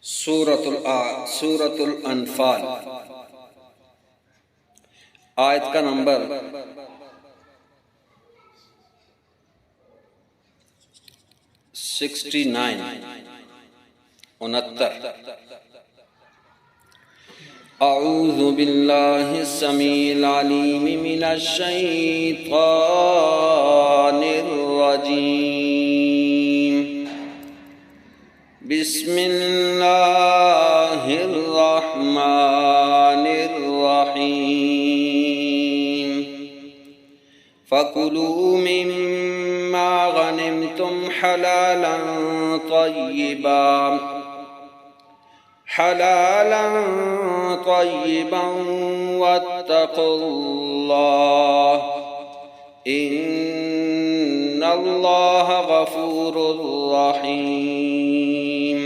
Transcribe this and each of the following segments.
سورۃ الانفال آیت کا نمبر 69 اعوذ باللہ السمیع العلیم من الشیطان الرجیم بسم اللہ الرحمن الرحیم فَكُلُوا مِمَّا غَنِمْتُمْ حَلَالًا طَيِّبًا وَاتَّقُوا اللَّهَ إِنَّ اللَّهَ غَفُورٌ رَحِيمٌ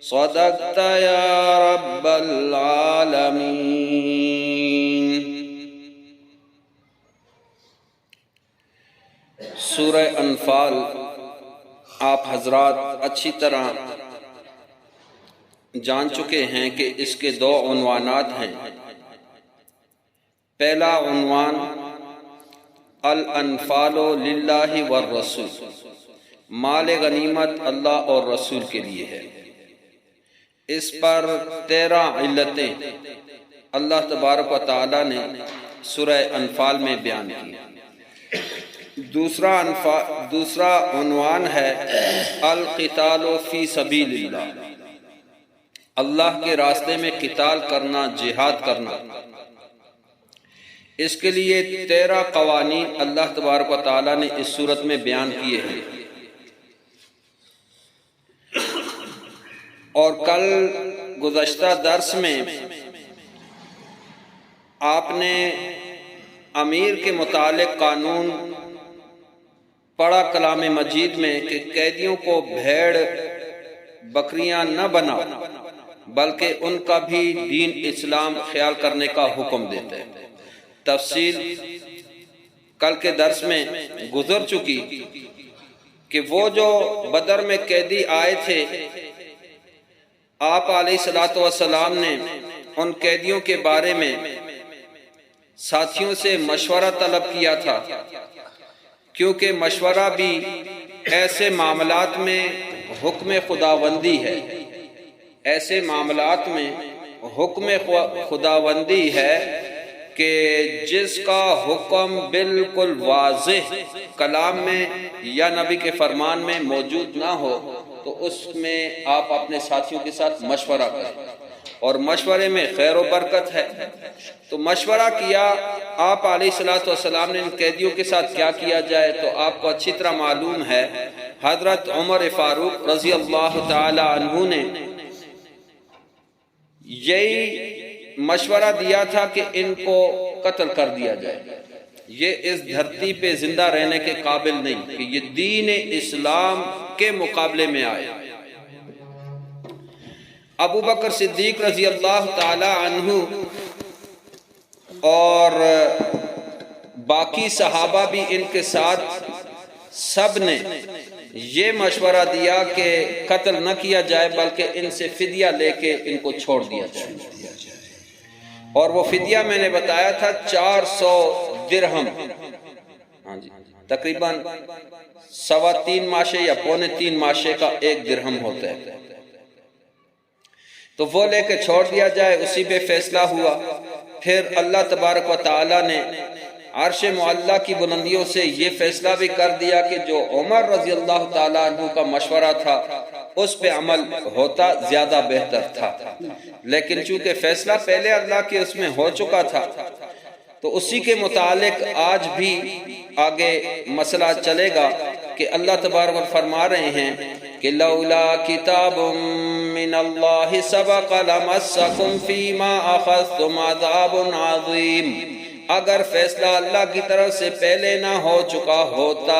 صدقت یا رب العالمین۔ سورہ انفال آپ حضرات اچھی طرح جان چکے ہیں کہ اس کے دو عنوانات ہیں۔ پہلا عنوان الانفال للہ والرسول، مال غنیمت اللہ اور رسول کے لیے ہے۔ اس پر 13 علتیں اللہ تبارک و تعالی نے سورہ انفال میں بیان کی۔ دوسرا عنوان ہے القتال فی سبیل اللہ، اللہ کے راستے میں قتال کرنا، جہاد کرنا۔ اس کے لیے 13 قوانین اللہ تبارک و تعالی نے اس صورت میں بیان کیے ہیں۔ اور کل گزشتہ درس میں آپ نے امیر کے متعلق قانون پڑھا کلام مجید میں کہ قیدیوں کو بھیڑ بکریاں نہ بنا، بلکہ ان کا بھی دین اسلام خیال کرنے کا حکم دیتے ہیں۔ تفصیل کل کے درس میں گزر چکی کہ وہ جو بدر میں قیدی آئے تھے، آپ علیہ السلام نے ان قیدیوں کے بارے میں ساتھیوں سے مشورہ طلب کیا تھا، کیونکہ مشورہ بھی ایسے معاملات میں حکم خداوندی ہے، ایسے معاملات میں حکم خداوندی ہے کہ جس کا حکم بالکل واضح کلام میں یا نبی کے فرمان میں موجود نہ ہو تو اس میں آپ اپنے ساتھیوں کے ساتھ مشورہ کریں، اور مشورے میں خیر و برکت ہے۔ تو مشورہ کیا آپ علیہ السلام نے ان قیدیوں کے ساتھ کیا کیا جائے، تو آپ کو اچھی طرح معلوم ہے حضرت عمر فاروق رضی اللہ تعالی عنہ نے یہی مشورہ دیا تھا کہ ان کو قتل کر دیا جائے، یہ اس دھرتی پہ زندہ رہنے کے قابل نہیں کہ یہ دین اسلام کے مقابلے میں آئے۔ ابو بکر صدیق رضی اللہ تعالی عنہ اور باقی صحابہ بھی ان کے ساتھ سب نے یہ مشورہ دیا کہ قتل نہ کیا جائے، بلکہ ان سے فدیہ لے کے ان کو چھوڑ دیا جائے۔ اور وہ فدیہ میں نے بتایا تھا 400 درہم، تقریباً 3.25 ماشے یا 3.25 ماشے کا 1 درہم ہوتا ہے۔ تو وہ لے کے چھوڑ دیا جائے، اسی پہ فیصلہ ہوا۔ پھر اللہ تبارک و تعالی نے عرش معلیٰ کی بلندیوں سے یہ فیصلہ بھی کر دیا کہ جو عمر رضی اللہ تعالیٰ عنہ کا مشورہ تھا اس پہ عمل ہوتا زیادہ بہتر تھا، لیکن چونکہ فیصلہ پہلے اللہ کے اس میں ہو چکا تھا تو اسی کے متعلق آج بھی آگے مسئلہ چلے گا کہ اللہ تبارک و فرما رہے ہیں کہ لولا کتاب من اللہ سبق لمسکم فیما اخذتم عذاب عظیم، اگر فیصلہ اللہ کی طرف سے پہلے نہ ہو چکا ہوتا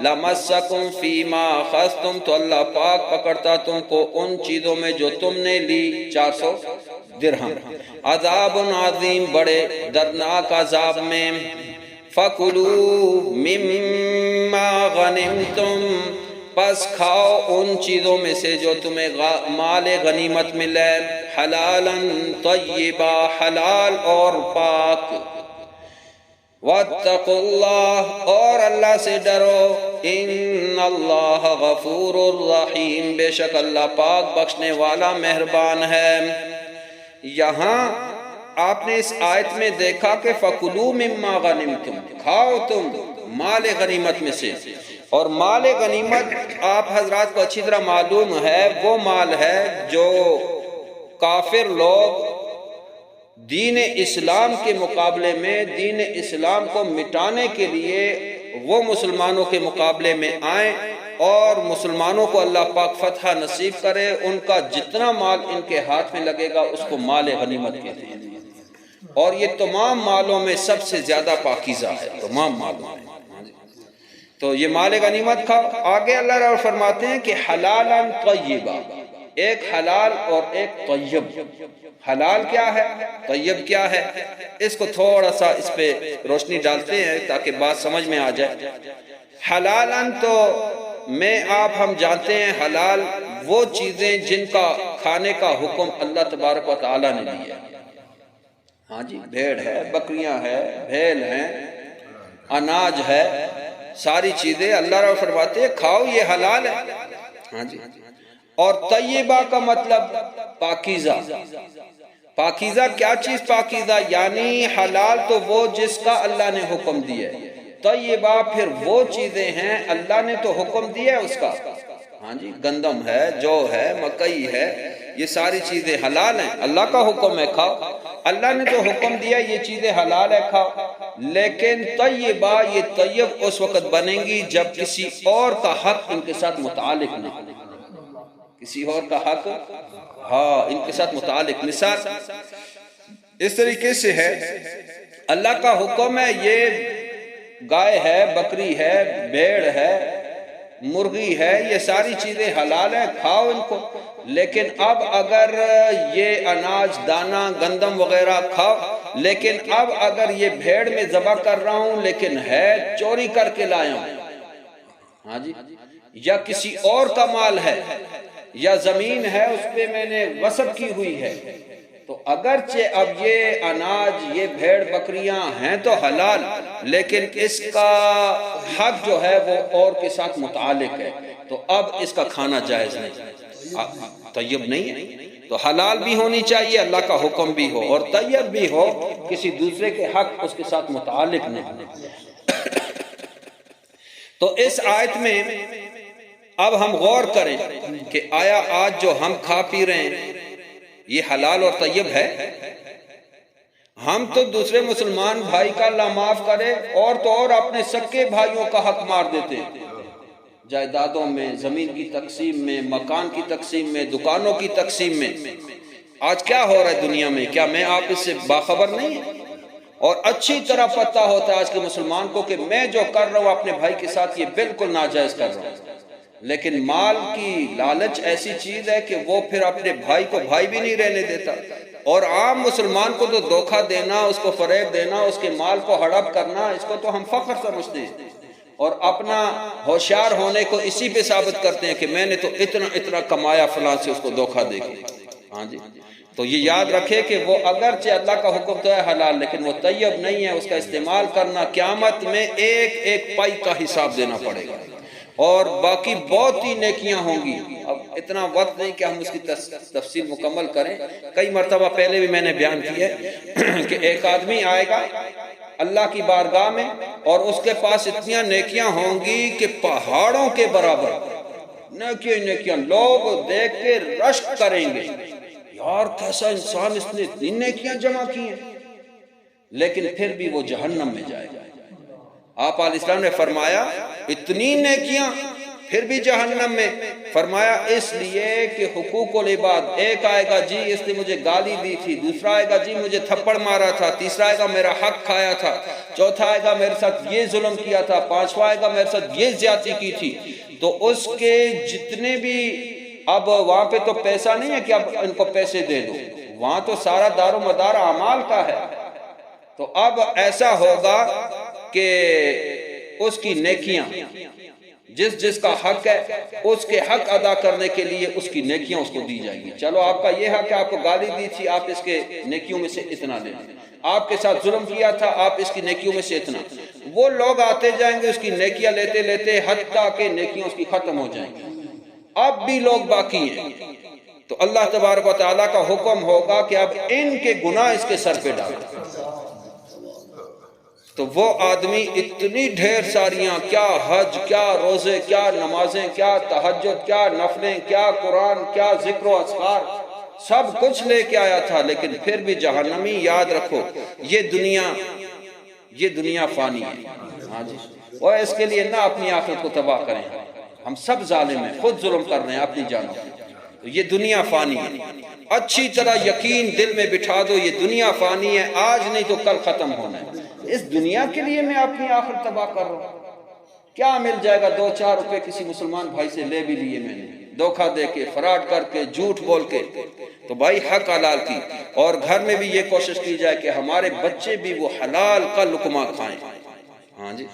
لمسکم فیما اخذتم، تو اللہ پاک پکڑتا تم کو ان چیزوں میں جو تم نے لی، 400 درہم، عذاب عظیم، بڑے دردناک عذاب میں۔ فَكُلُوا مِمَّا غَنِمْتُمْ پس کھاؤ ان چیزوں میں سے جو تمہیں مال غنیمت ملے، حلالا طیبا، حلال اور پاک، واتقوا اللہ، اور اللہ سے ڈرو، ان اللہ غفور الرحیم، بے شک اللہ پاک بخشنے والا مہربان ہے۔ یہاں آپ نے اس آیت میں دیکھا کہ فَكُلُوا مِمَّا غَنِمْتُمْ، کھاؤ تم مال غنیمت میں سے، اور مال غنیمت آپ حضرات کو اچھی طرح معلوم ہے وہ مال ہے جو کافر لوگ دین اسلام کے مقابلے میں دین اسلام کو مٹانے کے لیے وہ مسلمانوں کے مقابلے میں آئیں اور مسلمانوں کو اللہ پاک فتح نصیب کرے، ان کا جتنا مال ان کے ہاتھ میں لگے گا اس کو مال غنیمت کہتے ہیں، اور یہ تمام مالوں میں سب سے زیادہ پاکیزہ ہے، تمام مالوں میں۔ تو یہ مال غنیمت کھاؤ۔ آگے اللہ رب فرماتے ہیں کہ حلالا طیبا، ایک حلال اور ایک طیب۔ حلال کیا ہے، طیب کیا ہے، اس کو تھوڑا سا اس پہ روشنی ڈالتے ہیں تاکہ بات سمجھ میں آ جائے۔ حلالا تو میں آپ ہم جانتے ہیں حلال وہ چیزیں جن کا کھانے کا حکم اللہ تبارک و تعالیٰ نے دیا ہے۔ ہاں جی، بھیڑ ہے، بکریاں ہے، بھیل ہیں، اناج ہے، ساری چیزیں اللہ رب فرماتے ہیں کھاؤ، یہ حلال ہے۔ ہاں جی، اور طیبہ کا مطلب پاکیزہ۔ پاکیزہ کیا چیز پاکیزہ؟ یعنی حلال تو وہ جس کا اللہ نے حکم دیا ہے، طیبہ پھر وہ چیزیں ہیں اللہ نے تو حکم دیا ہے اس کا۔ ہاں جی، گندم ہے، جو ہے، مکئی ہے، یہ ساری چیزیں حلال ہیں، اللہ کا حکم ہے کھاؤ، اللہ نے تو حکم دیا یہ چیزیں حلال ہے کھاؤ۔ لیکن طیبہ، یہ طیب اس وقت بنیں گی جب کسی اور کا حق ان کے ساتھ متعلق نہ ہو، کسی اور کا حق ہاں ان کے ساتھ متعلق۔ مثال اس طریقے سے ہے، اللہ کا حکم ہے یہ گائے ہے، بکری ہے، بھیڑ ہے، مرغی ہے، یہ ساری چیزیں حلال ہیں، کھاؤ ان کو۔ لیکن اب اگر یہ اناج، دانہ، گندم وغیرہ کھاؤ، لیکن اب اگر یہ بھیڑ میں ذبح کر رہا ہوں لیکن ہے چوری کر کے لایا ہوں، ہاں جی، یا کسی اور کا مال ہے، یا زمین ہے اس پہ میں نے غصب کی ہوئی ہے، تو اگرچہ اب یہ اناج، یہ بھیڑ بکریاں ہیں تو حلال، لیکن اس کا حق جو ہے وہ اور کے ساتھ متعلق ہے، تو اب اس کا کھانا جائز نہیں، طیب نہیں ہے۔ تو حلال بھی ہونی چاہیے، اللہ کا حکم بھی ہو، اور طیب بھی ہو، کسی دوسرے کے حق اس کے ساتھ متعلق نہیں۔ تو اس آیت میں اب ہم غور کریں کہ آیا آج جو ہم کھا پی رہے ہیں یہ حلال اور طیب ہے؟ ہم تو دوسرے مسلمان بھائی کا اللہ معاف کرے اور تو اور اپنے سکے بھائیوں کا حق مار دیتے ہیں، جائیدادوں میں، زمین کی تقسیم میں، مکان کی تقسیم میں، دکانوں کی تقسیم میں۔ آج کیا ہو رہا ہے دنیا میں؟ کیا میں آپ اس سے باخبر نہیں ہیں؟ اور اچھی طرح پتہ ہوتا ہے آج کے مسلمان کو کہ میں جو کر رہا ہوں اپنے بھائی کے ساتھ یہ بالکل ناجائز کر رہا ہوں، لیکن مال کی لالچ ایسی چیز ہے کہ وہ پھر اپنے بھائی کو بھائی بھی نہیں رہنے دیتا، اور عام مسلمان کو تو دھوکہ دینا، اس کو فریب دینا، اس کے مال کو ہڑپ کرنا، اس کو تو ہم فخر سمجھتے ہیں، اور اپنا ہوشیار ہونے کو اسی پہ ثابت کرتے ہیں کہ میں نے تو اتنا اتنا کمایا فلاں سے اس کو دھوکہ دے کے۔ ہاں جی، تو یہ یاد رکھے کہ وہ اگرچہ اللہ کا حکم تو ہے حلال، لیکن وہ طیب نہیں ہے، اس کا استعمال کرنا قیامت میں ایک ایک پائی کا حساب دینا پڑے گا، اور باقی بہت ہی نیکیاں ہوں گی۔ اب اتنا وقت نہیں کہ ہم اس کی تفصیل مکمل کریں، کئی مرتبہ پہلے بھی میں نے بیان کیا ہے کہ ایک آدمی آئے گا اللہ کی بارگاہ میں اور اس کے پاس اتنی نیکیاں ہوں گی کہ پہاڑوں کے برابر نیکیاں، لوگ دیکھ کے رشک کریں گے، یار کیسا انسان، اس نے اتنی نیکیاں جمع کی ہیں، لیکن پھر بھی وہ جہنم میں جائے گا۔ آپ علیہ السلام نے فرمایا اتنی نیکیاں پھر بھی جہنم میں، فرمایا اس لیے کہ حقوق العباد، ایک آئے گا جی اس نے مجھے گالی دی تھی، دوسرا آئے گا جی مجھے تھپڑ مارا تھا، تیسرا آئے گا میرا حق کھایا تھا، چوتھا آئے گا میرے ساتھ یہ ظلم کیا تھا، پانچواں آئے گا میرے ساتھ یہ زیادتی کی تھی، تو اس کے جتنے بھی، اب وہاں پہ تو پیسہ نہیں ہے کہ اب ان کو پیسے دے دو، وہاں تو سارا دار و مدار اعمال کا ہے، تو اب ایسا ہوگا کہ اس کی نیکیاں جس جس کا حق ہے اس کے حق ادا کرنے کے لیے اس کی نیکیاں اس کو دی جائیں گی. چلو آپ کا یہ حق ہے، آپ کو گالی دی تھی، آپ اس کے نیکیوں میں سے اتنا لیں. آپ کے ساتھ ظلم کیا تھا، آپ اس کی نیکیوں میں سے اتنا. وہ لوگ آتے جائیں گے اس کی نیکیاں لیتے لیتے حتیٰ کہ نیکیاں اس کی ختم ہو جائیں گی. اب بھی لوگ باقی ہیں تو اللہ تبارک و تعالیٰ کا حکم ہوگا کہ اب ان کے گناہ اس کے سر پہ ڈالیں. تو وہ آدمی اتنی ڈھیر ساریاں، کیا حج، کیا روزے، کیا نمازیں، کیا تہجد، کیا نفلیں، کیا قرآن، کیا ذکر و اذکار، سب کچھ لے کے آیا تھا، لیکن پھر بھی جہنمی. یاد رکھو یہ دنیا فانی ہے. ہاں جی، اور اس کے لیے نہ اپنی آخرت کو تباہ کریں. ہم سب ظالم ہیں، خود ظلم کر رہے ہیں اپنی جانوں پہ. یہ دنیا فانی ہے. اچھی طرح یقین دل میں بٹھا دو یہ دنیا فانی ہے، آج نہیں تو کل ختم ہونا ہے. اس دنیا کے لیے میں اپنی آخرت تباہ کر رہا ہوں. کیا مل جائے گا؟ 2-4 روپے کسی مسلمان بھائی سے لے بھی لیے میں نے، دھوکہ دے کے، فراڈ کر کے، جھوٹ بول کے. تو بھائی حق حلال کی، اور گھر میں بھی یہ کوشش کی جائے کہ ہمارے بچے بھی وہ حلال کا لقمہ کھائیں. ہاں جی،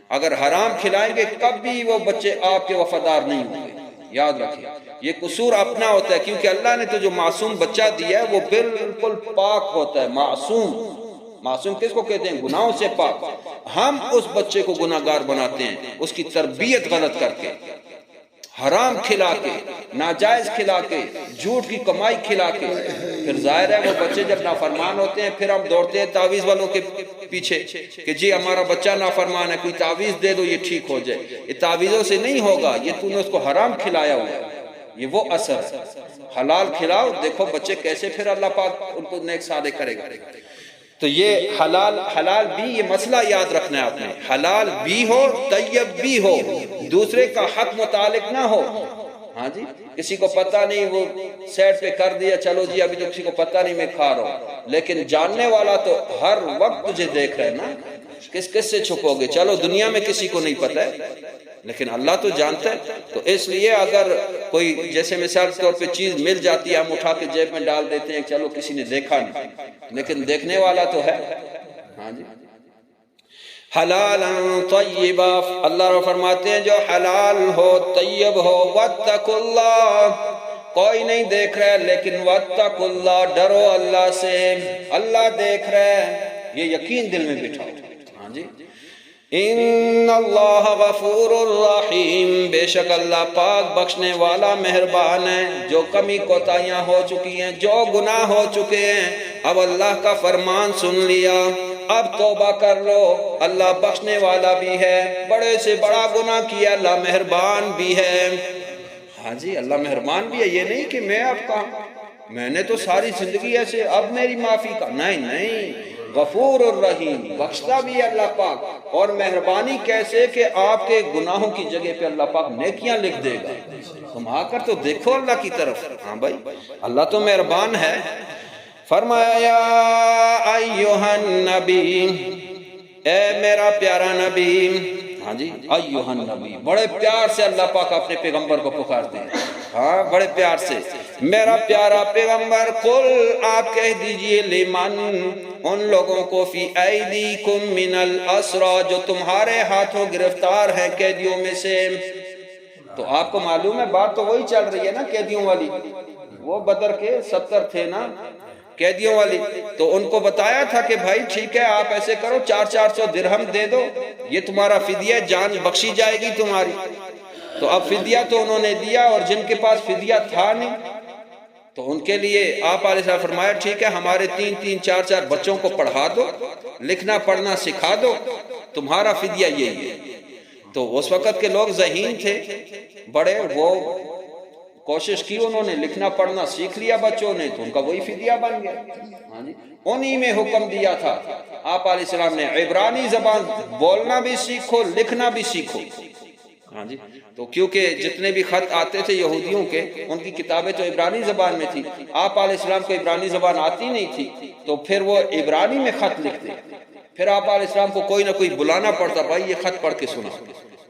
اگر حرام کھلائیں گے کبھی وہ بچے آپ کے وفادار نہیں ہوں گے. یاد رکھیں یہ قصور اپنا ہوتا ہے، کیونکہ اللہ نے تو جو معصوم بچہ دیا ہے وہ بالکل پاک ہوتا ہے. معصوم کس کو کہتے ہیں؟ گناہوں سے پاک. ہم اس بچے کو گناہگار بناتے ہیں اس کی تربیت غلط کر کے، حرام کھلا کے، ناجائز کھلا کے، جھوٹ کی کمائی کھلا کے. پھر ظاہر ہے وہ بچے جب نافرمان ہوتے ہیں پھر ہم دوڑتے ہیں تعویذ والوں کے پیچھے کہ جی ہمارا بچہ نافرمان ہے، کوئی تعویذ دے دو یہ ٹھیک ہو جائے. یہ تعویذوں سے نہیں ہوگا، یہ تو نے اس کو حرام کھلایا ہوا ہے. یہ وہ اثر ہے. حلال کھلاؤ، دیکھو بچے کیسے پھر اللہ پاک ان کو نیک صالح کرے گا. تو یہ حلال بھی، یہ مسئلہ یاد رکھنا ہے آپ نے. حلال بھی ہو، طیب بھی ہو، دوسرے کا حق متعلق نہ ہو. ہاں جی، کسی کو پتہ نہیں، وہ سیٹ پہ کر دیا، چلو جی ابھی تو کسی کو پتہ نہیں میں کھا رہا ہوں، لیکن جاننے والا تو ہر وقت تجھے دیکھ رہا ہے نا. کس سے چھپو گے؟ چلو دنیا میں کسی کو نہیں پتہ ہے لیکن اللہ تو جانتا ہے. تو اس لیے اگر کوئی جیسے مثال کے طور پہ چیز مل جاتی ہے، ہم اٹھا کے جیب میں ڈال دیتے ہیں، چلو کسی نے دیکھا نہیں، لیکن دیکھنے والا تو ہے. ہاں جی، حلالا طیبا، اللہ فرماتے ہیں جو حلال ہو، طیب ہو. واتقوا اللہ، کوئی نہیں دیکھ رہا ہے لیکن واتقوا اللہ، ڈرو اللہ سے، اللہ دیکھ رہا ہے. یہ یقین دل میں بٹھاؤ. ہاں جی، ان اللہ غفور الرحیم، بے شک اللہ پاک بخشنے والا مہربان ہے. جو کمی کوتاہیاں ہو چکی ہیں، جو گناہ ہو چکے ہیں، اب اللہ کا فرمان سن لیا، اب توبہ کر لو. اللہ بخشنے والا بھی ہے، بڑے سے بڑا گناہ کیا اللہ مہربان بھی ہے. ہاں جی، اللہ مہربان بھی ہے. یہ نہیں کہ میں اب کہاں، میں نے تو ساری زندگی ایسے، اب میری معافی کا، نہیں. غفور الرحیم، بخشتا بھی ہے اللہ پاک. اور مہربانی کیسے کہ آپ کے گناہوں کی جگہ پہ اللہ پاک نیکیاں لکھ دے گا. تم آ کر تو دیکھو اللہ کی طرف. ہاں بھائی، اللہ تو مہربان ہے. فرمایا یا ایھا النبی، اے میرا پیارا نبی. ہاں جی، ایھا النبی، بڑے پیار سے اللہ پاک اپنے پیغمبر کو پکارتے ہیں. ہاں، بڑے پیار سے، میرا پیارا پیغمبر. قل، آپ کہہ دیجئے، لمن، ان لوگوں کو، فی ایدیکم من الاسری، جو تمہارے ہاتھوں گرفتار ہیں قیدیوں میں سے. تو آپ کو معلوم ہے بات تو وہی چل رہی ہے نا قیدیوں والی. وہ بدر کے 70 تھے نا قیدیوں والی. تو ان کو بتایا تھا کہ بھائی ٹھیک ہے آپ ایسے کرو، 400 درہم دے دو، یہ تمہارا فدیہ، جان بخشی جائے گی تمہاری. تو اب فدیہ تو انہوں نے دیا، اور جن کے پاس فدیہ تھا نہیں تو ان کے لیے آپ علیہ السلام فرمایا ٹھیک ہے ہمارے 3-3 4-4 بچوں کو پڑھا دو، لکھنا پڑھنا سکھا دو، تمہارا فدیہ یہی ہے. تو اس وقت کے لوگ ذہین تھے بڑے، وہ کوشش کی، انہوں نے لکھنا پڑھنا سیکھ لیا بچوں نے، تو ان کا وہی فدیہ بن گیا. ہاں جی، انہی میں حکم دیا تھا آپ علیہ السلام نے، عبرانی زبان بولنا بھی سیکھو، لکھنا بھی سیکھو. ہاں جی، تو کیونکہ جتنے بھی خط آتے تھے یہودیوں کے، ان کی کتابیں تو عبرانی زبان میں تھی. آپ علیہ السلام کو عبرانی زبان آتی نہیں تھی، تو پھر وہ عبرانی میں خط لکھتے. پھر آپ علیہ السلام کو کوئی نہ کوئی بلانا پڑتا، بھائی یہ خط پڑھ کے سنا.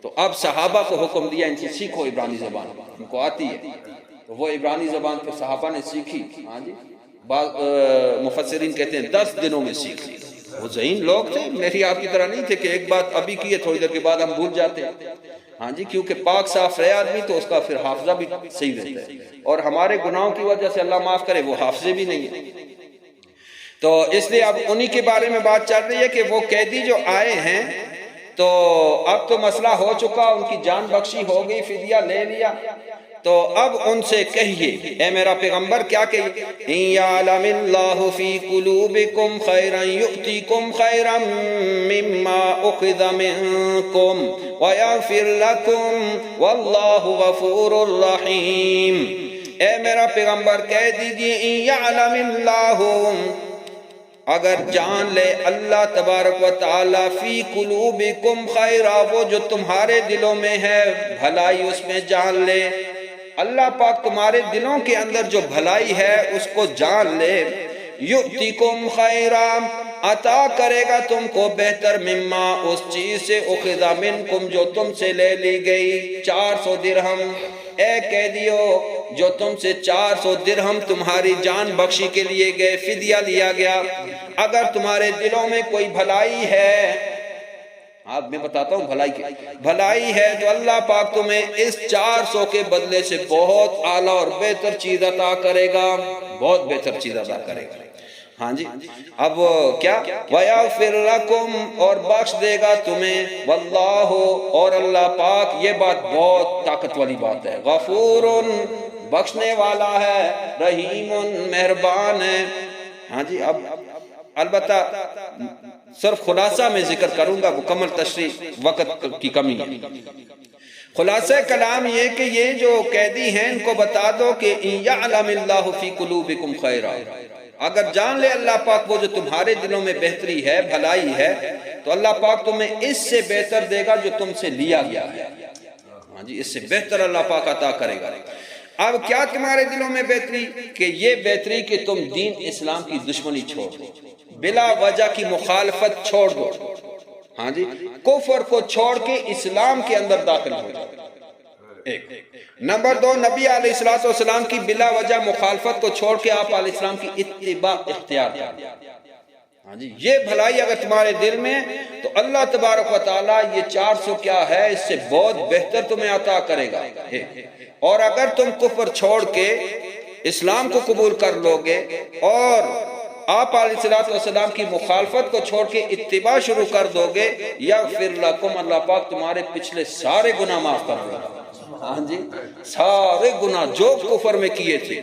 تو اب صحابہ کو حکم دیا ان سے سیکھو عبرانی زبان، ان کو آتی ہے. تو وہ عبرانی زبان پھر صحابہ نے سیکھی. ہاں جی، بعض مفسرین کہتے ہیں 10 دنوں میں سیکھ لی. وہ ذہین لوگ تھے، میری آپ کی طرح نہیں تھے کہ ایک بات ابھی کی ہے تھوڑی دیر کے بعد ہم بھول جاتے ہیں. ہاں جی، کیونکہ پاک صاف رہے آدمی تو اس کا پھر حافظہ بھی صحیح رہتا ہے، اور ہمارے گناہوں کی وجہ سے اللہ معاف کرے وہ حافظے بھی نہیں ہیں۔ تو اس لیے اب انہی کے بارے میں بات چل رہی ہے کہ وہ قیدی جو آئے ہیں تو اب تو مسئلہ ہو چکا، ان کی جان بخشی ہو گئی، فدیہ لے لیا، تو اب ان سے کہیے اے میرا پیغمبر کیا کہیے، ان یعلم اللہ فی قلوبکم خیرا یؤتیکم خیرا مما اخذ منکم ویغفر لکم واللہ غفور الرحیم۔ اے میرا پیغمبر کہہ دیجئے ان یعلم اللہ، اگر جان لے اللہ تبارک و تعالی فی قلوبکم خیرا، وہ جو تمہارے دلوں میں ہے بھلائی اس میں جان لے، اللہ پاک تمہارے دلوں کے اندر جو بھلائی ہے اس کو جان لے، یؤتیکم خیرا، عطا کرے گا تم کو بہتر، مما، اس چیز سے، اخذ منکم، جو تم سے لے لی گئی، 400 درہم۔ اے قیدیو، جو تم سے 400 درہم تمہاری جان بخشی کے لیے گئے، فدیہ لیا گیا، اگر تمہارے دلوں میں کوئی بھلائی ہے، آپ میں بتاتا ہوں بھلائی ہے تو اللہ پاک تمہیں اس 400 کے بدلے سے بہت اعلیٰ اور بہتر چیز عطا کرے گا، بہت بہتر چیز عطا کرے گا۔ ہاں جی، اب کیا، وَيَغْفِرْ لَكُمْ، اور بخش دے گا تمہیں، وَاللَّهُ، اور اللہ پاک، یہ بات بہت طاقت والی بات ہے، غفور، بخشنے والا ہے، رحیم، مہربان ہے۔ ہاں جی، اب البتہ صرف خلاصہ میں ذکر کروں گا، مکمل تشریح وقت کی کمی ہے۔ خلاصہ کلام یہ کہ یہ جو قیدی ہیں ان کو بتا دو کہ ان یعلم اللہ فی قلوبکم خیرا، اگر جان لے اللہ پاک وہ جو تمہارے دلوں میں بہتری ہے، بھلائی ہے، تو اللہ پاک تمہیں اس سے بہتر دے گا جو تم سے لیا گیا ہے۔ ہاں جی، اس سے بہتر اللہ پاک عطا کرے گا۔ اب کیا تمہارے دلوں میں بہتری، کہ یہ بہتری کہ تم دین اسلام کی دشمنی چھوڑ دو، بلا وجہ کی مخالفت چھوڑ دو، ہاں جی، کفر کو چھوڑ کے اسلام کے اندر داخل ہو جاؤ، ایک۔ نمبر 2، نبی علیہ السلام کی بلا وجہ مخالفت کو چھوڑ کے آپ علیہ السلام کی اتباع اختیار کریں۔ ہاں جی، یہ بھلائی اگر تمہارے دل میں، تو اللہ تبارک و تعالیٰ یہ 400 کیا ہے، اس سے بہت بہتر تمہیں عطا کرے گا۔ اور اگر تم کفر چھوڑ کے اسلام کو قبول کر لو گے اور آپ علیہ السلام کی مخالفت کو چھوڑ کے اتباع شروع کر دو گے، یغفر لکم، اللہ پاک تمہارے پچھلے سارے گناہ معاف کر دے گا۔ ہاں جی، سارے گناہ جو کفر میں کیے تھے،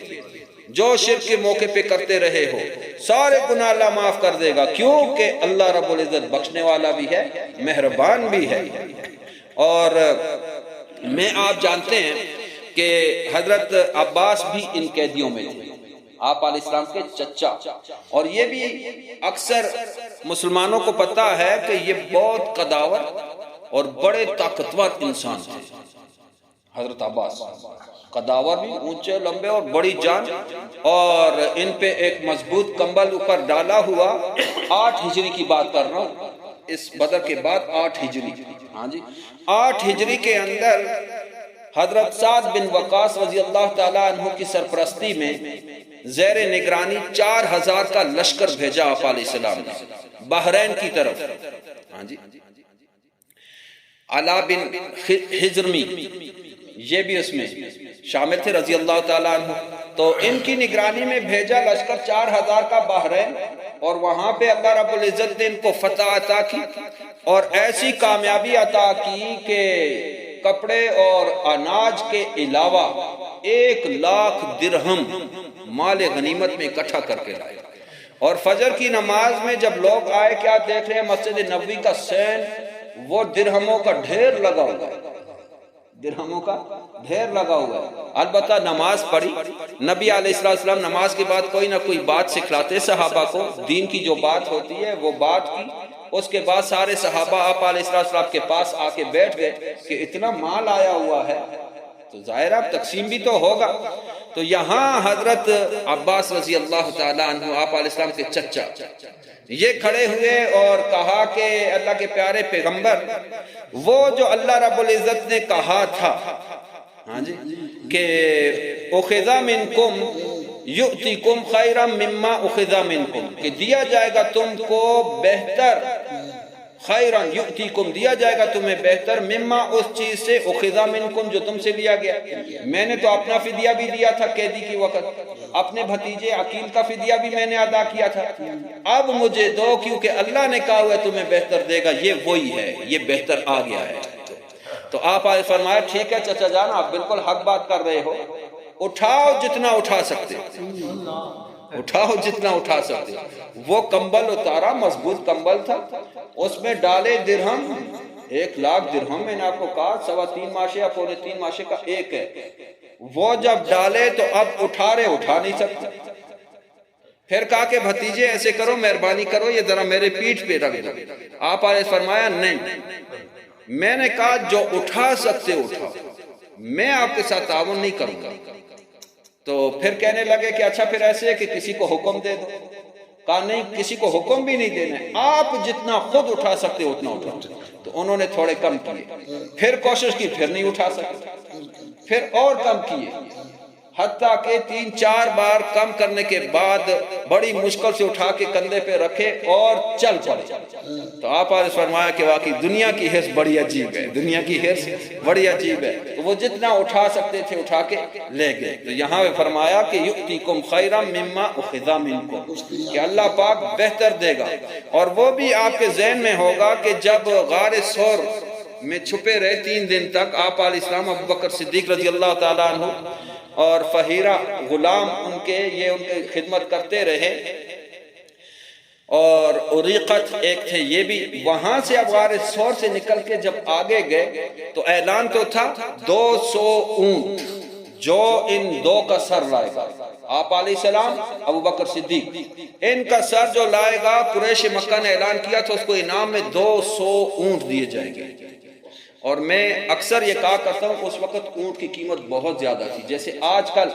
جو شرک کے موقع پہ کرتے رہے ہو، سارے گناہ اللہ معاف کر دے گا، کیونکہ اللہ رب العزت بخشنے والا بھی ہے، مہربان بھی ہے۔ اور میں آپ جانتے ہیں کہ حضرت عباس بھی ان قیدیوں میں تھے، آپ علیہ السلام کے چچا، اور یہ بھی اکثر مسلمانوں کو پتا ہے کہ یہ بہت قداور اور بڑے طاقتور انسان تھے۔ حضرت عباس قداور بھی، اونچے لمبے اور بڑی جان، اور ان پہ ایک مضبوط کمبل اوپر ڈالا ہوا، 8 ہجری کی بات کر رہا ہوں، اس بدر کے بعد 8 ہجری، ہاں جی 8 ہجری کے اندر حضرت سعد بن وقاص رضی اللہ تعالیٰ عنہ کی سرپرستی میں زیر نگرانی 4000 کا لشکر بھیجا آپ علیہ السلام نے بحرین کی طرف۔ ہاں جی، علا بن حجرمی یہ بھی اس میں شامل تھے رضی اللہ تعالیٰ عنہ، تو ان کی نگرانی میں بھیجا لشکر 4000 کا بحرین، اور وہاں پہ اللہ رب العزت نے ان کو فتح عطا کی اور ایسی کامیابی عطا کی کہ کپڑے اور اناج کے علاوہ 1,00,000 درہم مال غنیمت میں اکٹھا کر کے لائے۔ اور فجر کی نماز میں جب لوگ آئے، کیا دیکھ رہے ہیں، مسجد نبوی کا سین وہ درہموں کا ڈھیر لگا ہوا ہے، درہموں کا ڈھیر لگا ہوا ہے۔ البتہ نماز پڑھی، نبی علیہ السلام نماز کے بعد کوئی نہ کوئی بات سکھلاتے صحابہ کو، دین کی جو بات ہوتی ہے وہ بات کی۔ اس کے بعد سارے صحابہ آپ علیہ السلام کے پاس آ کے بیٹھ گئے کہ اتنا مال آیا ہوا ہے تو ظاہر اب تقسیم بھی تو ہوگا۔ تو یہاں حضرت عباس رضی اللہ تعالیٰ عنہ آپ علیہ السلام کے چچا یہ کھڑے ہوئے اور کہا کہ اللہ کے پیارے پیغمبر، وہ جو اللہ رب العزت نے کہا تھا، ہاں جی، کہ اخذ منکم یؤتیکم خیرا مما اخذ منکم، کہ دیا جائے گا تم کو بہتر خیرن یؤتیکم دیا جائے گا تمہیں بہتر مما اس چیز سے اخذا منکم جو تم سے لیا گیا. میں نے تو اپنا فدیہ بھی دیا تھا قیدی کی وقت, اپنے بھتیجے عقیل کا فدیہ بھی میں نے ادا کیا تھا, اب مجھے دو کیونکہ اللہ نے کہا ہوا ہے تمہیں بہتر دے گا. یہ وہی ہے, یہ بہتر آ گیا ہے. تو آپ آئے فرمایا ٹھیک ہے چچا جان آپ بالکل حق بات کر رہے ہو, اٹھاؤ جتنا اٹھا سکتے, اٹھاؤ جتنا اٹھا سکتے. وہ کمبل اتارا, مضبوط کمبل تھا, اس میں ڈالے درہم, 1,00,000 درہم. میں نے آپ کو کہا 3.25 ماشے یا 3.25 ماشے کا ایک ہے. وہ جب ڈالے تو اب اٹھا نہیں سکتے. پھر کہا کہ بھتیجے ایسے کرو, مہربانی کرو, یہ ذرا میرے پیٹھ پہ رکھ دو. آپ نے فرمایا نہیں, میں نے کہا جو اٹھا سکتے اٹھاؤ, میں آپ کے ساتھ تعاون نہیں کروں گا. تو پھر کہنے لگے کہ اچھا پھر ایسے ہے کہ کسی کو حکم دے دو. کہا نہیں, کسی کو حکم بھی نہیں دینا, آپ جتنا خود اٹھا سکتے اتنا اٹھاؤ. تو انہوں نے تھوڑے کم کیے, پھر کوشش کی, پھر نہیں اٹھا سکتے, پھر اور کم کیے, حتیٰ کہ 3-4 بار کم کرنے کے بعد بڑی مشکل سے اٹھا کے کندھے پہ رکھے اور چل پڑے. تو آپ نے فرمایا کہ واقعی دنیا کی حرص بڑی عجیب ہے, دنیا کی حرص بڑی عجیب ہے. تو وہ جتنا اٹھا سکتے تھے اٹھا کے لے گئے. تو یہاں فرمایا کہ یؤتیکم خیرا مما اخذ منکم, کہ اللہ پاک بہتر دے گا. اور وہ بھی آپ کے ذہن میں ہوگا کہ جب غار ثور میں چھپے رہے 3 دن تک, آپ علیہ السلام ابو بکر صدیق رضی اللہ تعالیٰ عنہ اور فہیرہ غلام ان کے, یہ ان کی خدمت کرتے رہے, اور اریقت ایک تھے یہ بھی. وہاں سے اب غار ثور سے نکل کے جب آگے گئے تو اعلان تو تھا 200 اونٹ جو ان 2 کا سر لائے گا. آپ علیہ السلام ابو بکر صدیق, ان کا سر جو لائے گا, قریش مکہ نے اعلان کیا تھا اس کو انعام میں 200 اونٹ دیے جائیں گے. اور میں اکثر یہ کہا کرتا ہوں اس وقت اونٹ کی قیمت بہت زیادہ تھی. جیسے آج کل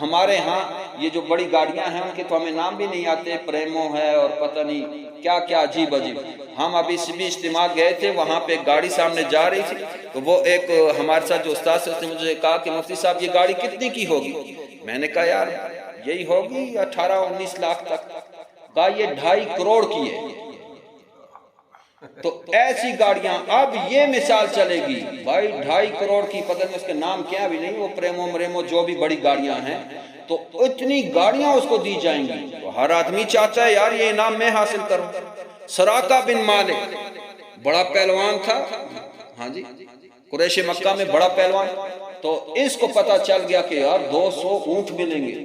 ہمارے ہاں یہ جو بڑی گاڑیاں ہیں ان کے تو ہمیں نام بھی نہیں آتے, پریمو ہے اور پتہ نہیں کیا کیا عجیب عجیب. ہم ابھی بھی اجتماع گئے تھے, وہاں پہ ایک گاڑی سامنے جا رہی تھی, تو وہ ایک ہمارے ساتھ جو استاد سے, اس نے مجھے کہا کہ مفتی صاحب یہ گاڑی کتنی کی ہوگی؟ میں نے کہا یار یہی ہوگی 18-19 لاکھ تک. کہا یہ 2.5 کروڑ کی ہے. تو ایسی گاڑیاں, اب یہ مثال چلے گی بھائی 2.5 کروڑ کی, پتہ نہیں اس کے نام کیا بھی نہیں, وہ پریمو مریمو جو بھی بڑی گاڑیاں ہیں, تو اتنی گاڑیاں اس کو دی جائیں گی. تو ہر آدمی چاہتا ہے یار یہ انعام میں حاصل کروں. سراقہ بن مالک بڑا پہلوان تھا, ہاں جی, قریش مکہ میں بڑا پہلوان. تو اس کو پتا چل گیا کہ یار 200 اونٹ ملیں گے.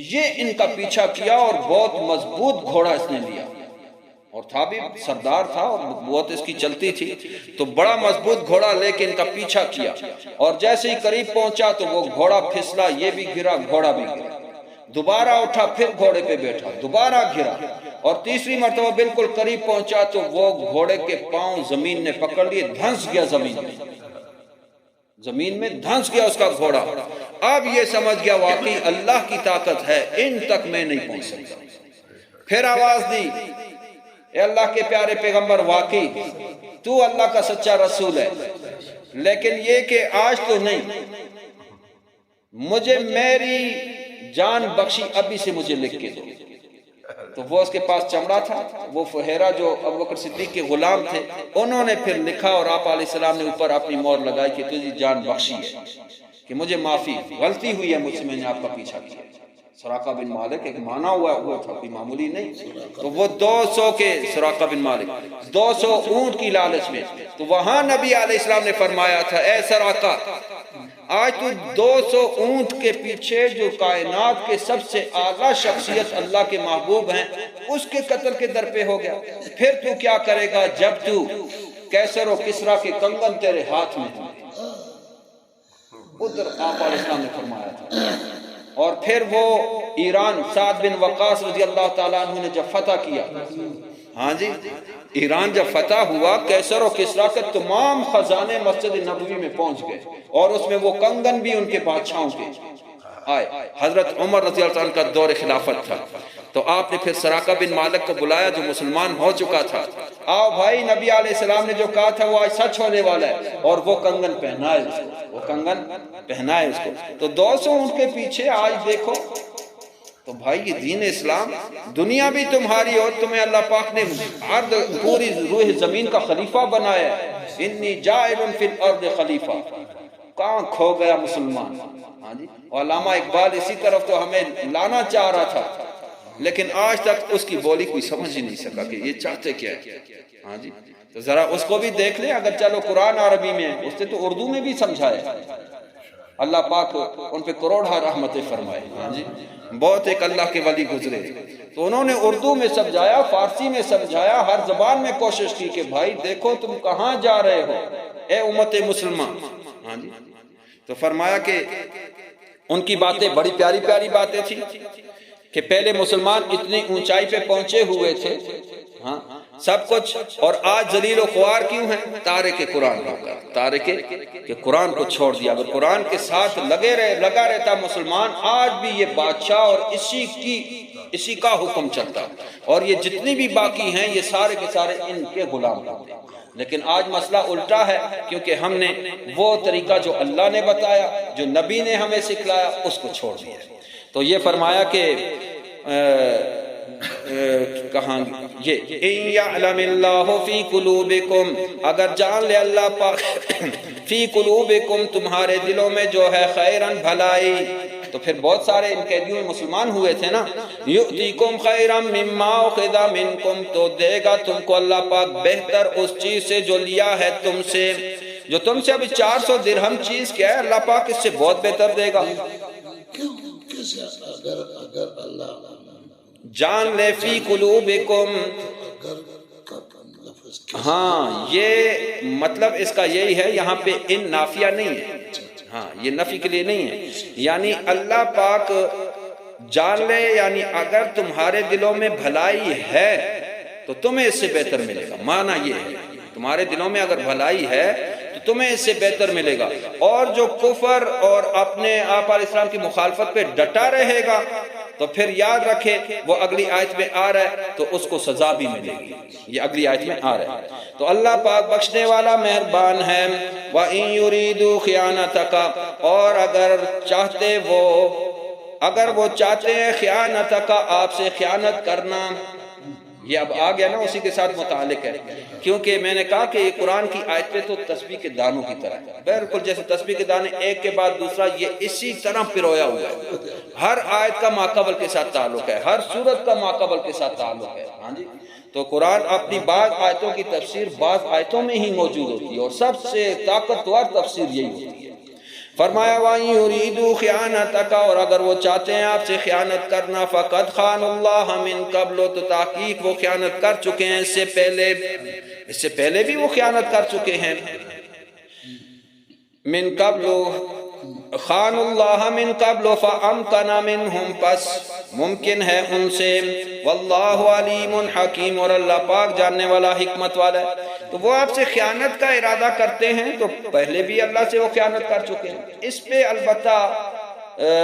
یہ ان کا پیچھا کیا اور بہت مضبوط گھوڑا اس نے لیا, اور تھا بھی سردار تھا اور بہت اس کی چلتی تھی. تو بڑا مضبوط گھوڑا لے کے ان کا پیچھا کیا, اور جیسے ہی قریب پہنچا تو وہ گھوڑا پھسلا, یہ بھی گرا, گھوڑا بھی گرا. دوبارہ اٹھا, پھر گھوڑے پہ بیٹھا, دوبارہ گرا, اور تیسری مرتبہ بالکل قریب پہنچا تو وہ گھوڑے کے پاؤں زمین نے پکڑ لیے, دھنس گیا زمین میں, زمین میں دھنس گیا اس کا گھوڑا. اب یہ سمجھ گیا واقعی اللہ کی طاقت ہے, ان تک میں نہیں پہنچ سکتا. پھر آواز دی, اے اللہ کے پیارے پیغمبر واقعی تو اللہ کا سچا رسول ہے, لیکن یہ کہ آج تو نہیں, مجھے میری جان بخشی ابھی سے مجھے لکھ کے دو. تو وہ اس کے پاس چمڑا تھا, وہ فہیرہ جو ابو بکر صدیق کے غلام تھے, انہوں نے پھر لکھا, اور آپ علیہ السلام نے اوپر اپنی مہر لگائی کہ تجھے جان بخشی ہے, کہ مجھے معافی, غلطی ہوئی ہے مجھ سے, میں نے آپ کا پیچھا کیا. سراقہ بن مالک ایک مانا ہوا تھا, کوئی معمولی نہیں. تو وہ 200 کے سراقہ بن مالک 200 اونٹ کی لالچ میں. تو وہاں نبی علیہ السلام نے فرمایا تھا, اے سراقہ آج تو 200 اونٹ کے پیچھے جو کائنات کے سب سے اعلیٰ شخصیت اللہ کے محبوب ہیں اس کے قتل کے در پہ ہو گیا. پھر تو کیا کرے گا جب تو کیسر و کسرا کے کنگن تیرے ہاتھ میں ہیں. ادھر آپ علیہ السلام نے فرمایا تھا. اور پھر وہ ایران, سعد بن وقاص رضی اللہ تعالیٰ عنہ نے جب فتح کیا, ہاں جی, ایران جب فتح ہوا, کیسر و کسرا کے تمام خزانے مسجد نبوی میں پہنچ گئے, اور اس میں وہ کنگن بھی ان کے بادشاہوں کے آئے. حضرت عمر رضی اللہ عنہ کا دور خلافت تھا. تو آپ نے پھر سراقہ بن مالک کو بلایا جو مسلمان ہو چکا تھا, آؤ بھائی نبی علیہ السلام نے جو کہا تھا وہ آج سچ ہونے والا ہے, اور وہ کنگن پہنائے اس کو, وہ کنگن پہنائے اس کو. تو 200 اونٹ کے پیچھے آج دیکھو تو بھائی یہ دین اسلام دنیا بھی تمہاری اور تمہیں اللہ پاک نے ارض پوری روح زمین کا خلیفہ بنایا ہے. انی جاعل فی الارض خلیفہ. کہاں کھو گیا مسلمان؟ ہاں جی. علامہ اقبال اسی طرف تو ہمیں لانا چاہ رہا تھا لیکن آج تک اس کی بولی کوئی سمجھ ہی نہیں سکا کہ یہ چاہتے کیا ہے. ہاں جی. تو ذرا اس کو بھی دیکھ لیں. اگر چلو قرآن عربی میں اس نے تو اردو میں بھی سمجھایا. اللہ پاک ان پہ کروڑا رحمتیں فرمائے. ہاں جی. بہت ایک اللہ کے ولی گزرے تو انہوں نے اردو میں سمجھایا، فارسی میں سمجھایا، ہر زبان میں کوشش کی کہ بھائی دیکھو تم کہاں جا رہے ہو اے امت مسلمان. ہاں جی. تو فرمایا کہ ان کی باتیں بڑی پیاری پیاری باتیں تھیں کہ پہلے مسلمان اتنی اونچائی پہ پہنچے ہوئے تھے، ہاں سب کچھ، اور آج ذلیل و خوار کیوں ہیں؟ تارک قرآن ہو کر. تارک کہ قرآن کو چھوڑ دیا. اگر قرآن کے ساتھ لگا رہتا مسلمان آج بھی یہ بادشاہ اور اسی کا حکم چلتا، اور یہ جتنی بھی باقی ہیں یہ سارے کے سارے ان کے غلام ہوتے. لیکن آج مسئلہ الٹا ہے کیونکہ ہم نے وہ طریقہ جو اللہ نے بتایا، جو نبی نے ہمیں سکھلایا، اس کو چھوڑ دیا. تو یہ فرمایا کہ کہاں یہ ان یعلم اللہ فی قلوبکم، اگر جان لے اللہ پاک فی قلوبکم تمہارے دلوں میں جو ہے خیرن بھلائی. تو پھر بہت سارے ان قیدیوں میں مسلمان ہوئے تھے نا. یؤتیکم خیرا مما اخذ منکم، تو دے گا تم کو اللہ پاک بہتر اس چیز سے جو لیا ہے تم سے. جو تم سے ابھی 400 درہم چیز کیا ہے اللہ پاک اس سے بہت بہتر دے گا. اگر اللہ جان لے فی قلوبکم. ہاں یہ مطلب اس کا یہی ہے، یہاں پہ ان نافیہ نہیں ہے. ہاں یہ نفی کے لیے نہیں ہے، یعنی اللہ پاک جان لے، یعنی اگر تمہارے دلوں میں بھلائی ہے تو تمہیں اس سے بہتر ملے گا. معنی یہ ہے تمہارے دلوں میں اگر بھلائی ہے تو تمہیں اس سے بہتر ملے گا. اور جو کفر اور اپنے آپ علیہ السلام کی مخالفت پہ ڈٹا رہے گا تو پھر یاد رکھے وہ اگلی آیت میں آ رہا ہے تو اس کو سزا بھی ملے گی. یہ اگلی آیت میں آ رہا ہے. تو اللہ پاک بخشنے والا مہربان ہے. وَإِن يُرِيدُوا خِيَانَتَكَ، اور اگر وہ چاہتے ہیں خیانتک، آپ سے خیانت کرنا. یہ اب آ گیا نا اسی کے ساتھ متعلق ہے، کیونکہ میں نے کہا کہ یہ قرآن کی آیت پہ تو تسبیح کے دانوں کی طرح ہے. بالکل جیسے تسبیح کے دانے ایک کے بعد دوسرا یہ اسی طرح پرویا ہوا ہے. ہر آیت کا ماقبل کے ساتھ تعلق ہے، ہر سورت کا ماقبل کے ساتھ تعلق ہے. ہاں جی. تو قرآن اپنی بعض آیتوں کی تفسیر بعض آیتوں میں ہی موجود ہوتی ہے، اور سب سے طاقتور تفسیر یہی ہوتی ہے. فرمایا وَإِن يُرِيدُوا خِيَانَتَكَ، اور اگر وہ چاہتے ہیں آپ سے خیانت کرنا، فَقَدْ خَانُوا اللَّهَ مِن قَبْلُ، تو تحقیق وہ خیانت کر چکے ہیں اس سے پہلے بھی وہ خیانت کر چکے ہیں. من قبل خان اللہ من قبل فامکن منہم، پس ممکن ہے ان سے. واللہ علیم حکیم، اور اللہ پاک جاننے والا حکمت والا ہے. تو وہ آپ سے خیانت کا ارادہ کرتے ہیں تو پہلے بھی اللہ سے وہ خیانت کر چکے ہیں. اس پہ البتہ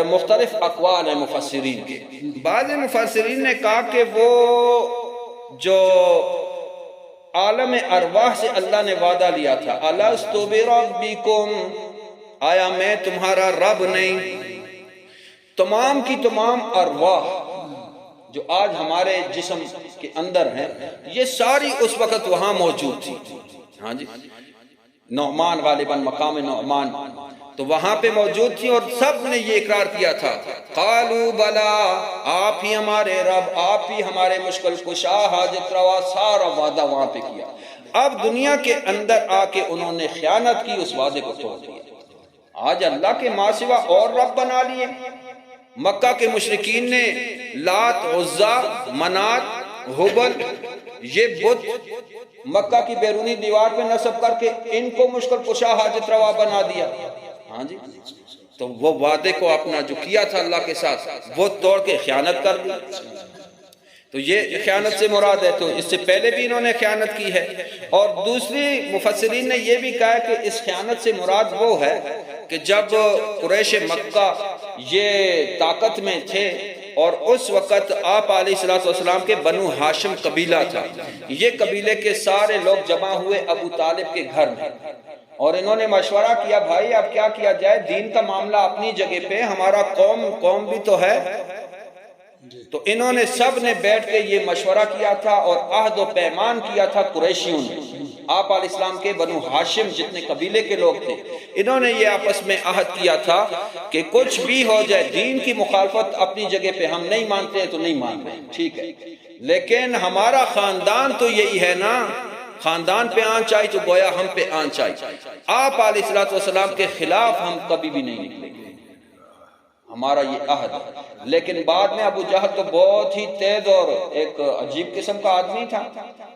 مختلف اقوال ہیں مفسرین کے. بعض مفسرین نے کہا کہ وہ جو عالم ارواح سے اللہ نے وعدہ لیا تھا، الست بربکم، آیا میں تمہارا رب نہیں؟ تمام کی تمام ارواح جو آج ہمارے جسم کے اندر ہیں یہ ساری اس وقت وہاں موجود تھی. ہاں جی. نعمان غالباً مقام نعمان تو وہاں پہ موجود تھی، اور سب نے یہ اقرار کیا تھا قالوا بلا، آپ ہی ہمارے رب، آپ ہی ہمارے مشکل کشا، حاجت روا، سارا وعدہ وہاں پہ کیا. اب دنیا کے اندر آ کے انہوں نے خیانت کی، اس وعدے کو توڑ دیا. آج اللہ کے ماں سوا اور رب بنا لیے. مکہ کے مشرکین نے لات، عزا، منات، حبل، یہ بت مکہ کی بیرونی دیوار پہ نصب کر کے ان کو مشکل کشا، حاجت روا بنا دیا. ہاں جی. تو وہ وعدے کو اپنا جو کیا تھا اللہ کے ساتھ وہ توڑ کے خیانت کر دی. تو یہ خیانت سے مراد ہے. تو اس سے پہلے بھی انہوں نے خیانت کی ہے. اور دوسری مفسرین نے یہ بھی کہا کہ اس خیانت سے مراد وہ ہے کہ جب قریش مکہ یہ طاقت میں تھے اور اس وقت آپ علیہ السلام کے بنو ہاشم قبیلہ تھا، یہ قبیلے کے سارے لوگ جمع ہوئے ابو طالب کے گھر میں، اور انہوں نے مشورہ کیا بھائی اب کیا کیا جائے، دین کا معاملہ اپنی جگہ پہ، ہمارا قوم بھی تو ہے، تو انہوں نے سب نے بیٹھ کے یہ مشورہ کیا تھا اور عہد و پیمان کیا تھا قریشیوں نے، آپ علیہ السلام کے بنو ہاشم جتنے قبیلے کے لوگ تھے، انہوں نے یہ آپس میں عہد کیا تھا کہ کچھ بھی ہو جائے، دین کی مخالفت اپنی جگہ پہ ہم نہیں مانتے ہیں تو نہیں مانتے، ٹھیک ہے، لیکن ہمارا خاندان تو یہی ہے نا، خاندان پہ آنچ آئی تو گویا ہم پہ آنچ آئی، آپ علیہ السلام کے خلاف ہم کبھی بھی نہیں نکلیں گے، ہمارا یہ عہد ہے۔ لیکن بعد میں ابو جہل تو بہت ہی تیز اور ایک عجیب قسم کا آدمی تھا،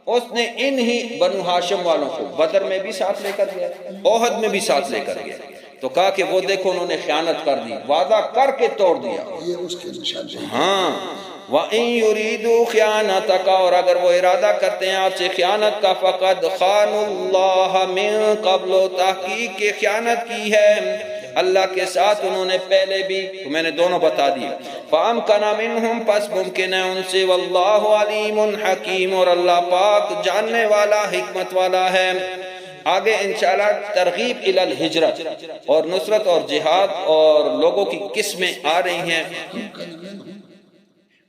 اس نے انہی بنو ہاشم والوں کو بدر میں بھی ساتھ لے کر گیا، احد میں بھی ساتھ لے کر گیا، تو کہا کہ وہ دیکھو انہوں نے خیانت کر دی، وعدہ کر کے توڑ دیا، یہ اس کے نشان ہے۔ ہاں وَإِن يُرِيدُوا خِيَانَتَكَ، اور اگر وہ ارادہ کرتے ہیں آپ سے خیانت کا، فَقَدْ خَانُوا اللَّهَ مِن قَبْلُ، تحقیق کہ خیانت کی ہے اللہ کے ساتھ انہوں نے پہلے بھی، تو میں نے دونوں بتا دی، فَأَمْكَنَ مِنْهُمْ، پس ممکن ہے ان سے، وَاللَّهُ عَلِيمٌ حَكِيمٌ، اور اللہ پاک جاننے والا حکمت والا ہے۔ آگے انشاءاللہ ترغیب الی الہجرت اور نصرت اور جہاد اور لوگوں کی قسمیں آ رہی ہیں۔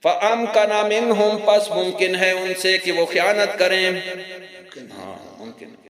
فَأَمْكَنَ مِنْهُمْ، پس ممکن ہے ان سے کہ وہ خیانت کریں، ہاں ممکن ہے۔